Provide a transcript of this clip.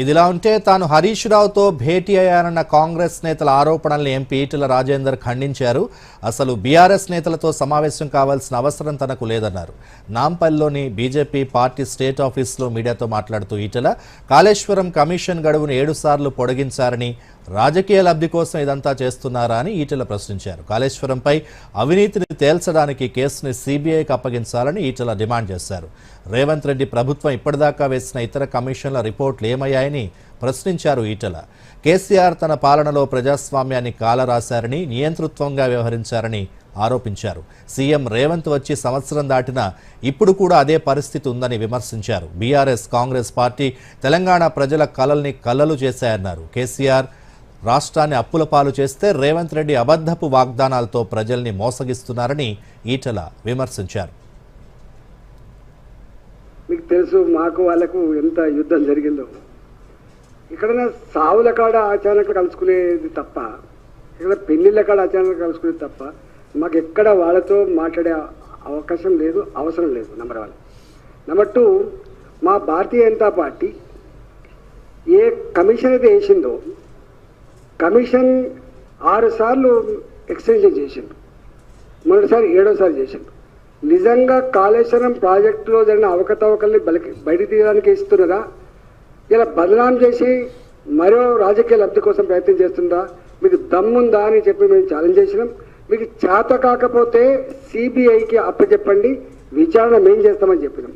ఇదిలా ఉంటే తాను హరీష్ రావుతో భేటీ అయ్యారన్న కాంగ్రెస్ నేతల ఆరోపణల్ని ఎంపీ ఈటెల రాజేందర్ ఖండించారు. అసలు బీఆర్ఎస్ నేతలతో సమావేశం కావాల్సిన అవసరం తనకు లేదన్నారు. నాంపల్లిలోని బీజేపీ పార్టీ స్టేట్ ఆఫీసులో మీడియాతో మాట్లాడుతూ ఈటెల కాళేశ్వరం కమిషన్ గడువును 7 సార్లు పొడిగించారని, రాజకీయ లబ్ధి కోసం ఇదంతా చేస్తున్నారా అని ఈటెల ప్రశ్నించారు. కాళేశ్వరంపై అవినీతిని తేల్చడానికి కేసుని సీబీఐకి అప్పగించాలని ఈటెల డిమాండ్ చేశారు. రేవంత్ రెడ్డి ప్రభుత్వం ఇప్పటిదాకా వేసిన ఇతర కమిషన్ల రిపోర్టులు ఏమయ్యాయని ప్రశ్నించారు ఈటెల. కేసీఆర్ తన పాలనలో ప్రజాస్వామ్యాన్ని కాలరాశారని, నియంతృత్వంగా వ్యవహరించారని ఆరోపించారు. సీఎం రేవంత్ వచ్చి సంవత్సరం దాటినా ఇప్పుడు కూడా అదే పరిస్థితి ఉందని విమర్శించారు. బీఆర్ఎస్ కాంగ్రెస్ పార్టీ తెలంగాణ ప్రజల కలల్ని కల్లలు చేశాయన్నారు. కేసీఆర్ రాష్ట్రాన్ని అప్పుల పాలు చేస్తే రేవంత్ రెడ్డి అబద్ధపు వాగ్దానాలతో ప్రజల్ని మోసగిస్తున్నారని ఈటెల విమర్శించారు. మీకు తెలుసు, మాకు వాళ్ళకు ఎంత యుద్ధం జరిగిందో. ఇక్కడ సావుల కాడ ఆచారానికి కలుసుకునేది తప్ప, ఇక్కడ పెళ్లిళ్ళ కాడ ఆచారానికి కలుసుకునేది తప్ప మాకు ఎక్కడ వాళ్ళతో మాట్లాడే అవకాశం లేదు, అవసరం లేదు. నెంబర్ 1. నెంబర్ 2, మా భారతీయ జనతా పార్టీ ఏ కమిషన్ అయితే వేసిందో కమిషన్ 6 సార్లు ఎక్స్టెన్షన్ చేసిండు. మొదటిసారి 7వ సారి చేసిండు. నిజంగా కాళేశ్వరం ప్రాజెక్టులో జరిగిన అవకతవకల్ని బయట తీయడానికి ఇస్తున్నారా, ఇలా బదనాం చేసి మరో రాజకీయ లబ్ధి కోసం ప్రయత్నం చేస్తుందా, మీకు దమ్ముందా అని చెప్పి మేము ఛాలెంజ్ చేసినాం. మీకు చేత కాకపోతే సిబిఐకి అప్పచెప్పండి, విచారణ మేం చేస్తామని చెప్పినాం.